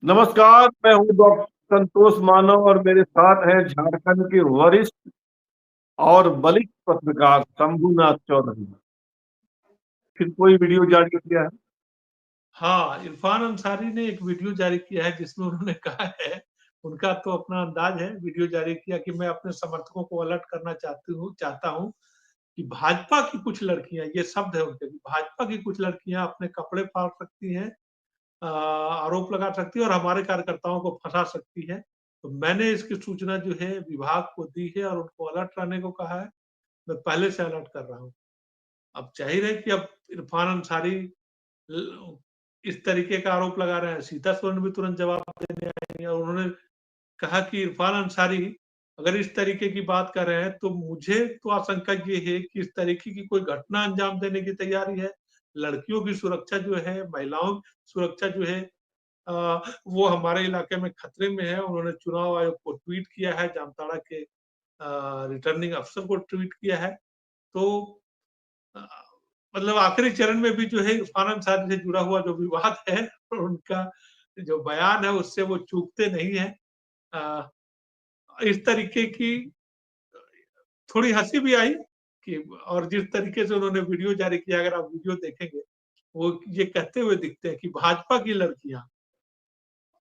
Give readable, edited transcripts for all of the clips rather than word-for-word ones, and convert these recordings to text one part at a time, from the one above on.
नमस्कार, मैं हूँ डॉक्टर संतोष मानव और मेरे साथ हैं झारखंड के वरिष्ठ और बलिष्ठ पत्रकार शंभुनाथ चौधरी। फिर कोई वीडियो जारी किया है? हाँ, इरफान अंसारी ने एक वीडियो जारी किया है जिसमें उन्होंने कहा है, उनका तो अपना अंदाज़ है, वीडियो जारी किया कि मैं अपने समर्थकों को अलर्ट करना चाहता हूँ कि भाजपा की कुछ लड़कियाँ, ये शब्द है उनके, भाजपा की कुछ लड़कियाँ अपने कपड़े फाड़ सकती हैं, आरोप लगा सकती है और हमारे कार्यकर्ताओं को फँसा सकती है। तो मैंने इसकी सूचना जो है विभाग को दी है और उनको अलर्ट रहने को कहा है। मैं पहले से अलर्ट कर रहा हूँ। अब ज़ाहिर है कि अब इरफान अंसारी ल इस तरीके का आरोप लगा रहे हैं, सीता सोरेन भी तुरंत जवाब देने आएँगे और उन्होंने कहा कि इरफान अंसारी अगर इस तरीके की बात कर रहे हैं, तो मुझे तो आशंका ये है कि इस तरीके की कोई घटना अंजाम देने की तैयारी है। लड़कियों की सुरक्षा जो है, महिलाओं की सुरक्षा जो है वो हमारे इलाके में खतरे में है। उन्होंने चुनाव आयोग को ट्वीट किया है, जामताड़ा के रिटर्निंग अफसर को ट्वीट किया है। तो अ, मतलब आखिरी चरण में भी जो है इरफान अंसारी से जुड़ा हुआ जो विवाद है और उनका जो बयान है उससे वो चूकते नहीं हैं। अ, इस तरीके की थोड़ी हँसी भी आई कि और जिस तरीके से उन्होंने वीडियो जारी किया, अगर आप वीडियो देखेंगे, वो ये कहते हुए दिखते हैं कि भाजपा की लड़कियाँ,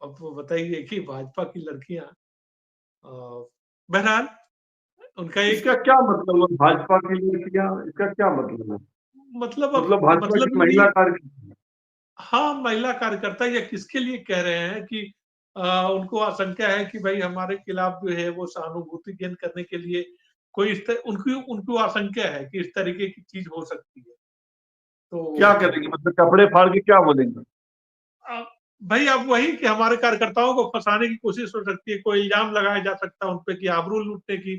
अब वो बताइए कि भाजपा की लड़कियाँ बहरहाल उनका एक इसका क्या मतलब है? भाजपा की लड़कियां, इसका क्या मतलब है? मतलब अब मतलब भाजपा मतलब की ये महिला कार्यकर्ता? हाँ, महिला कार्यकर्ता या किसके लिए कह रहे हैं कि उनको आशंका है कि भई हमारे खिलाफ जो है वो सहानुभूति गेन करने के लिए कोई इस त उनकी उनको आशंका है कि इस तरीके की चीज़ हो सकती है। क्या तो करेंगे? मतलब कपड़े फाड़ के क्या बोलेंगे? अ, भई अब वही कि हमारे कार्यकर्ताओं को फँसाने की कोशिश हो सकती है, कोई इल्ज़ाम लगाया जा सकता है उन पे कि आबरू लूटने की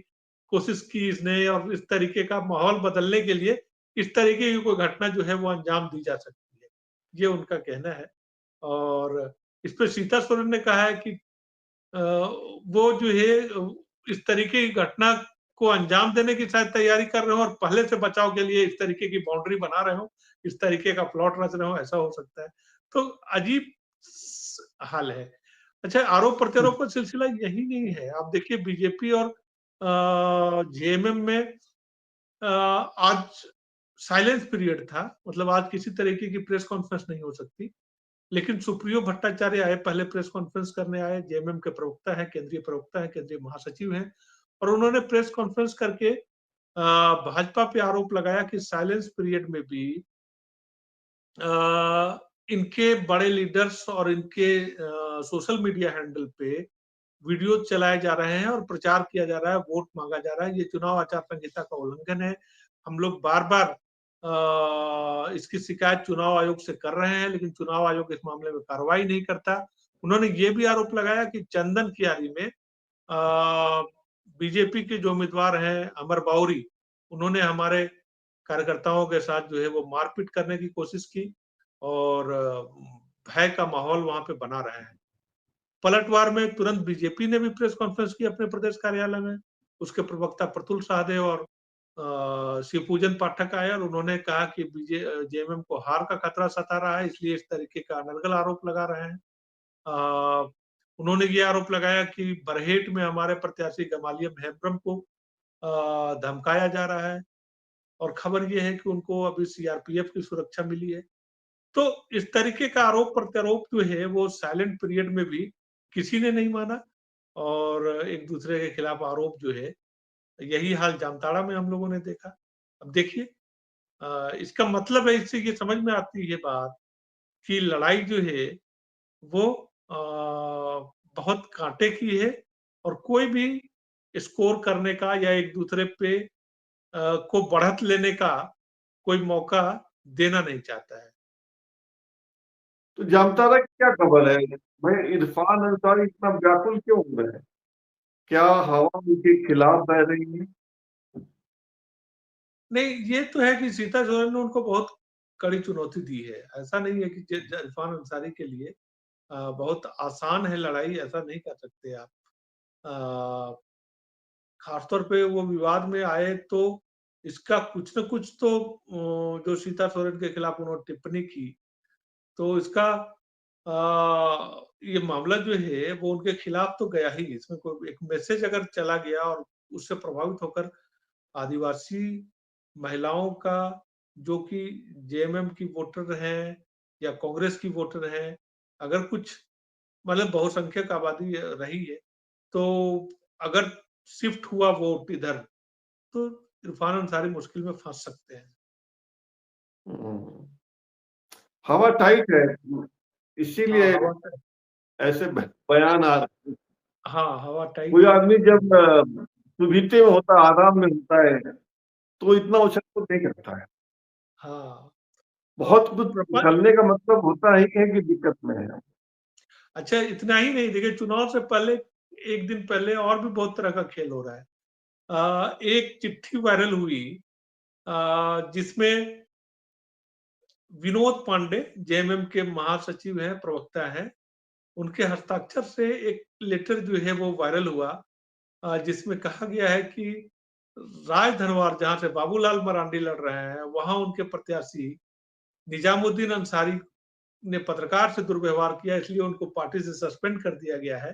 कोशिश की इसने और इस तरीके का माहौल बदलने के लिए इस तरीके की कोई घटना जो है वो अंजाम दी जा सकती है। ये उनका कहना है और इस पे सीता सोरेन ने कहा है कि वो जो है इस तरीके की घटना को अंजाम देने की शायद तैयारी कर रहे हो और पहले से बचाव के लिए इस तरीके की बाउंड्री बना रहे हो, इस तरीके का प्लॉट रच रहे हो, ऐसा हो सकता है। तो अजीब हाल है। अच्छा, आरोप प्रत्यारोप का सिलसिला यही नहीं है। आप देखिए बीजेपी और जेएमएम में आज साइलेंस पीरियड था, मतलब आज किसी तरीके की प्रेस कॉन्फ्रेंस नहीं हो सकती। लेकिन सुप्रियो भट्टाचार्य आए, पहले प्रेस कॉन्फ्रेंस करने आए, जेएमएम के प्रवक्ता हैं, केंद्रीय महासचिव हैं और उन्होंने प्रेस कॉन्फ्रेंस करके भाजपा पे आरोप लगाया कि साइलेंस पीरियड में भी इनके बड़े लीडर्स और इनके सोशल मीडिया हैंडल पे वीडियो चलाए जा रहे हैं और प्रचार किया जा रहा है, वोट मांगा जा रहा है। ये चुनाव आचार संहिता का उल्लंघन है। हम लोग बार-बार इसकी शिकायत चुनाव आयोग से कर रहे हैं, लेकिन चुनाव आयोग इस मामले में कार्रवाई नहीं करता। उन्होंने ये भी आरोप लगाया कि चंदन कियारी में बीजेपी के जो उम्मीदवार हैं अमर बाउरी, उन्होंने हमारे कार्यकर्ताओं के साथ जो है वो मारपीट करने की कोशिश की और भय का माहौल वहाँ पे बना रहे हैं। पलटवार में तुरंत बीजेपी ने भी प्रेस कॉन्फ्रेंस की अपने प्रदेश कार्यालय में। उसके प्रवक्ता प्रतुल सहदेव और शिवपूजन पाठक आए और उन्होंने कहा कि जेएमएम को हार का खतरा सता रहा है, इसलिए इस तरीके का अनर्गल आरोप लगा रहे हैं। अ, उन्होंने ये आरोप लगाया कि बरहेट में हमारे प्रत्याशी गमालियम हेम्ब्रम को धमकाया जा रहा है और खबर ये है कि उनको अभी सीआरपीएफ की सुरक्षा मिली है। तो इस तरीके का आरोप-प्रत्यारोप जो है वो साइलेंट पीरियड में भी किसी ने नहीं माना और एक-दूसरे के खिलाफ आरोप जो है, यही हाल जामताड़ा में हम लोगों ने देखा। अब देखिए इसका मतलब है, इससे ये समझ में आती है बात कि लड़ाई जो है वो बहुत काँटे की है और कोई भी स्कोर करने का या एक-दूसरे पे को बढ़त लेने का कोई मौका देना नहीं चाहता है। तो जामताड़ा की क्या खबर है? भाई, इरफान अंसारी इतना व्याकुल क्यों हो रहे हैं? क्या हवा उनके खिलाफ बह रही है? नहीं, ये तो है कि सीता सोरेन ने उनको बहुत कड़ी चुनौती दी है। ऐसा नहीं है कि इरफान अंसारी के लिए बहुत आसान है लड़ाई, ऐसा नहीं कह सकते आप। अ, खासतौर पे वो विवाद में आए तो इसका कुछ न कुछ तो जो सीता सोरेन के खिलाफ उन्होंने टिप्पणी की, तो इसका ये मामला जो है वो उनके खिलाफ तो गया ही, इसमें कोई एक मैसेज अगर चला गया और उससे प्रभावित होकर आदिवासी महिलाओं का, जो कि जेएमएम की वोटर हैं या कांग्रेस की वोटर हैं, अगर कुछ मतलब बहुसंख्यक आबादी रही है, तो अगर शिफ्ट हुआ वोट इधर, तो इरफान अंसारी मुश्किल में फंस सकते हैं। हम्म। हवा टाइट है, हाँ, इसीलिए हवा ऐसे बयान आ रहे हैं। हाँ, हवा कोई टाइट है। आदमी जब सुविधि में होता है, आराम में होता है, तो इतना उछल तो नहीं करता है। हाँ, बहुत और कुछ उछलने का मतलब होता ही है कि दिक्कत में है। अच्छा, इतना ही नहीं, देखिए चुनाव से पहले, 1 दिन पहले और भी बहुत तरह का खेल हो रहा है। एक चिट्ठी वायरल हुई जिसमें विनोद पांडे, जेएमएम के महासचिव हैं, प्रवक्ता हैं, उनके हस्ताक्षर से एक लेटर जो है वो वायरल हुआ, जिसमें कहा गया है कि राजधनवार, जहां से बाबूलाल मरांडी लड़ रहे हैं, वहां उनके प्रत्याशी निजामुद्दीन अंसारी ने पत्रकार से दुर्व्यवहार किया, इसलिए उनको पार्टी से सस्पेंड कर दिया गया है।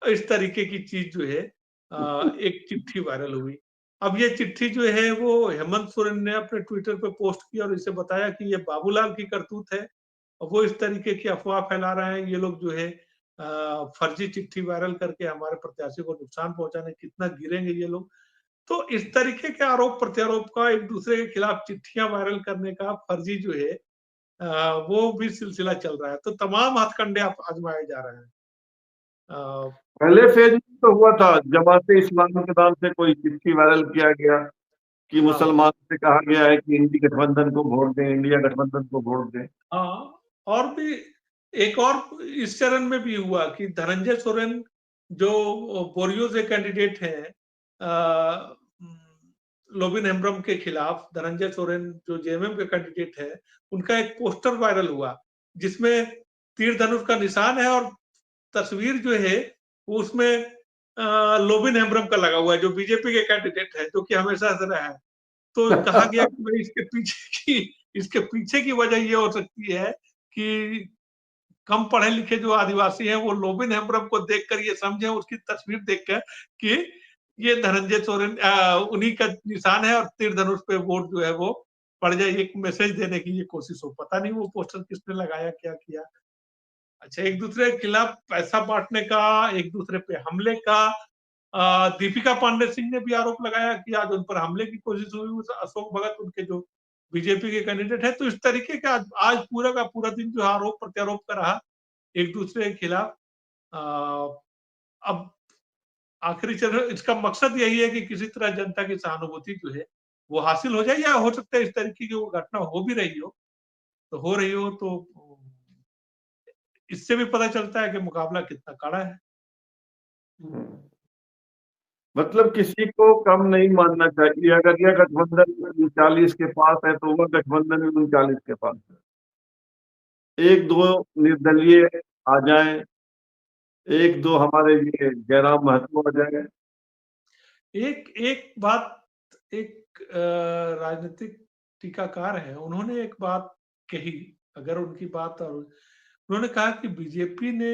इस तरीके की चीज जो है एक चिट्ठी वायरल हुई। अब ये चिट्ठी जो है वो हेमंत सोरेन ने अपने ट्विटर पे पोस्ट की और इसे बताया कि ये बाबूलाल की करतूत है। और वो इस तरीके की अफवाह फैला रहे हैं, ये लोग जो है फर्जी चिट्ठी वायरल करके हमारे प्रत्याशी को नुकसान पहुंचाने, कितना गिरेंगे ये लोग। तो इस तरीके के आरोप प्रत्यारोप का, एक दूसरे के खिलाफ चिट्ठियां वायरल करने का, फर्जी जो है वो भी सिलसिला चल रहा है। तो तमाम हथकंडे आजमाए जा रहे हैं। अ, पहले फेज में तो हुआ था, जमाते इस्लामी के नाम से कोई चिट्ठी वायरल किया गया कि हाँ, मुसलमान से कहा गया है कि इंडी गठबंधन को वोट दें, इंडिया गठबंधन को वोट दें। हाँ, और भी एक और इस चरण में भी हुआ कि धनंजय सोरेन, जो बोरियो से कैंडिडेट हैं, लोबिन हेम्ब्रम के खिलाफ, धनंजय सोरेन जो जेएमएम के कैंडिडेट है, उनका एक पोस्टर वायरल हुआ, जिसमें तीर धनुष का निशान है और तस्वीर जो है वो उसमें लोबिन हेम्ब्रम का लगा हुआ है, जो बीजेपी के कैंडिडेट है, जो कि हमेशा से रहा है। तो कहा गया कि भाई इसके पीछे की वजह ये हो सकती है कि कम पढ़े लिखे जो आदिवासी हैं वो लोबिन हेम्ब्रम को देखकर ये समझे, उसकी तस्वीर देखकर, कि ये धनंजय सोरेन उन्हीं का निशान है और तीर धनुष पे वोट जो है वो पड़ जाए, एक मैसेज देने की ये कोशिश हो। पता नहीं वो पोस्टर किसने लगाया, क्या किया। अच्छा, एक दूसरे के खिलाफ पैसा बांटने का, एक दूसरे पे हमले का, दीपिका पांडे सिंह ने भी आरोप लगाया कि आज उन पर हमले की कोशिश हुई, उस अशोक भगत, उनके जो बीजेपी के कैंडिडेट है। तो इस तरीके का आज पूरा का पूरा दिन जो आरोप प्रत्यारोप का रहा एक दूसरे के खिलाफ। अब आखिरी चरण, इसका मकसद यही है कि किसी तरह जनता की सहानुभूति जो है वो हासिल हो जाए, या हो सकता है इस तरीके की वो घटना हो भी रही हो, तो हो रही हो तो इससे भी पता चलता है कि मुकाबला कितना कड़ा है। मतलब किसी को कम नहीं मानना चाहिए। अगर यह गठबंधन 39 के पास है तो वह गठबंधन भी 39 के पास है। एक दो निर्दलीय आ जाएं, एक दो हमारे ये जयराम महतो आ जाए। एक एक बात, एक राजनीतिक टीकाकार है, उन्होंने एक बात कही, अगर उनकी बात, और उन्होंने कहा कि बीजेपी ने,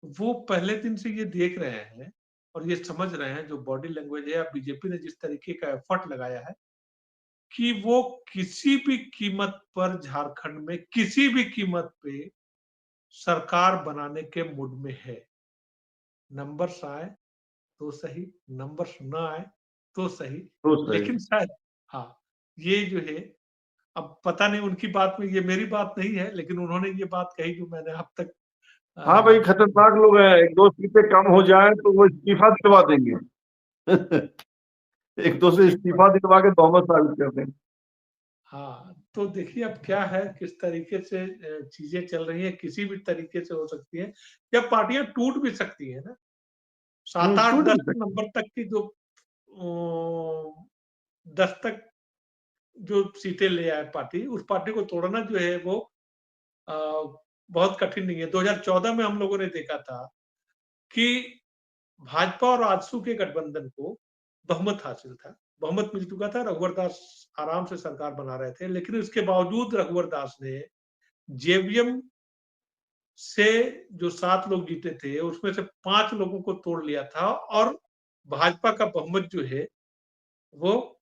वो पहले दिन से ये देख रहे हैं और ये समझ रहे हैं, जो बॉडी लैंग्वेज है, या बीजेपी ने जिस तरीके का एफर्ट लगाया है, कि वो किसी भी कीमत पर झारखंड में किसी भी कीमत पे सरकार बनाने के मूड में है। नंबर्स आए तो सही, नंबर्स ना आए तो सही, तो सही। लेकिन शायद, हाँ, ये जो है, अब पता नहीं उनकी बात में, ये मेरी बात नहीं है, लेकिन उन्होंने ये बात कही जो मैंने अब तक हाँ भाई, अ, खतरनाक लोग हैं। एक दो सीटें कम हो जाए तो वो इस्तीफा दिलवा देंगे। एक दो से इस्तीफा दिलवा के बहुमत साबित कर देंगे। हाँ, तो देखिए अब क्या है, किस तरीके से चीजें चल रही हैं, किसी भी तरीके से हो सकती है, या पार्टियां टूट भी सकती है ना। 7, 8, टूट 10 भी सकते। नंबर तक की जो 10 तक जो सीटें ले आए पार्टी, उस पार्टी को तोड़ना जो है वो अ, बहुत कठिन नहीं है। 2014 में हम लोगों ने देखा था कि भाजपा और आजसू के गठबंधन को बहुमत हासिल था, बहुमत मिल चुका था, रघुवर दास आराम से सरकार बना रहे थे, लेकिन इसके बावजूद रघुवर दास ने जेवीएम से जो 7 लोग जीते थे, उसमें से 5 लोगों को तोड़ लिया था और भाजपा का बहुमत जो है, वो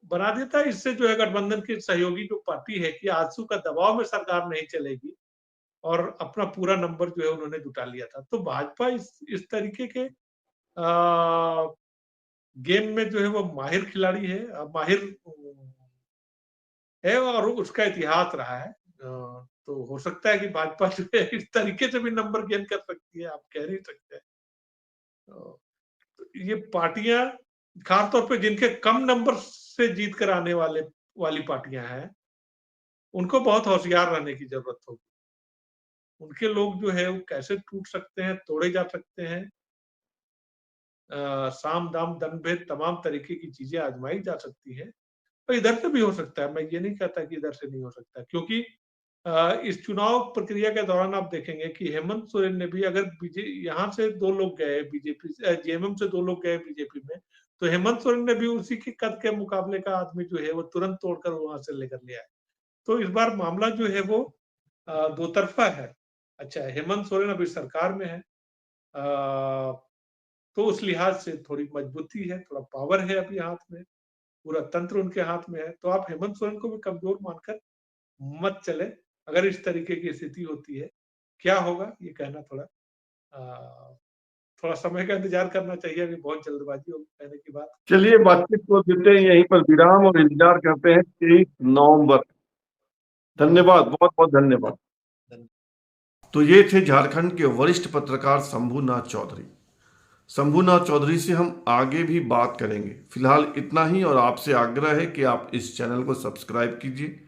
बना दिया था। इससे जो है गठबंधन की सहयोगी जो पार्टी है कि आजसू का दबाव में सरकार नहीं चलेगी और अपना पूरा नंबर जो है उन्होंने जुटा लिया था। तो भाजपा इस तरीके के गेम में जो है वो माहिर खिलाड़ी है, माहिर है और उसका इतिहास रहा है। तो हो सकता है कि भाजपा जो है इस तरीके से भी नंबर गेन कर सकती है, आप कह नहीं सकते। तो ये पार्टियां खास तौर पे जिनके कम नंबर से जीत कर आने वाली पार्टियां हैं, उनको बहुत होशियार रहने की जरूरत होगी। उनके लोग जो है वो कैसे टूट सकते हैं, तोड़े जा सकते हैं। साम दाम दंड भेद तमाम तरीके की चीजें आजमाई जा सकती है। तो इधर से भी हो सकता है, मैं ये नहीं कहता कि इधर से नहीं हो सकता, क्योंकि इस चुनाव प्रक्रिया के दौरान आप देखेंगे कि हेमंत सोरेन ने भी अगर यहाँ से 2 लोग गए बीजेपी जेएमएम से 2 लोग गए बीजेपी में, तो हेमंत सोरेन ने भी उसी के कद के मुकाबले का आदमी जो है वो तुरंत तोड़कर वहां से लेकर ले आए। तो इस बार मामला जो है वो दो तरफा है। अच्छा, हेमंत सोरेन अभी सरकार में है, तो उस लिहाज से थोड़ी मजबूती है, थोड़ा पावर है अभी हाथ में, पूरा तंत्र उनके हाथ में है। तो आप हेमंत सोरेन को भी कमजोर मानकर मत चले। अगर इस तरीके की स्थिति होती है, क्या होगा ये कहना थोड़ा समय का इंतजार करना चाहिए। अभी बहुत जल्दबाजी होगी कहने की बात। चलिए बातचीत को देते हैं यहीं पर विराम और इंतजार करते हैं 23 नवंबर। धन्यवाद, बहुत बहुत धन्यवाद। तो ये थे झारखंड के वरिष्ठ पत्रकार शंभूनाथ चौधरी। शंभूनाथ चौधरी से हम आगे भी बात करेंगे। फिलहाल इतना ही और आपसे आग्रह है कि आप इस चैनल को सब्सक्राइब कीजिए,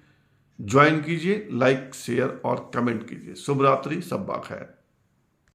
ज्वाइन कीजिए, लाइक शेयर और कमेंट कीजिए। शुभ रात्रि, शब्बा खैर।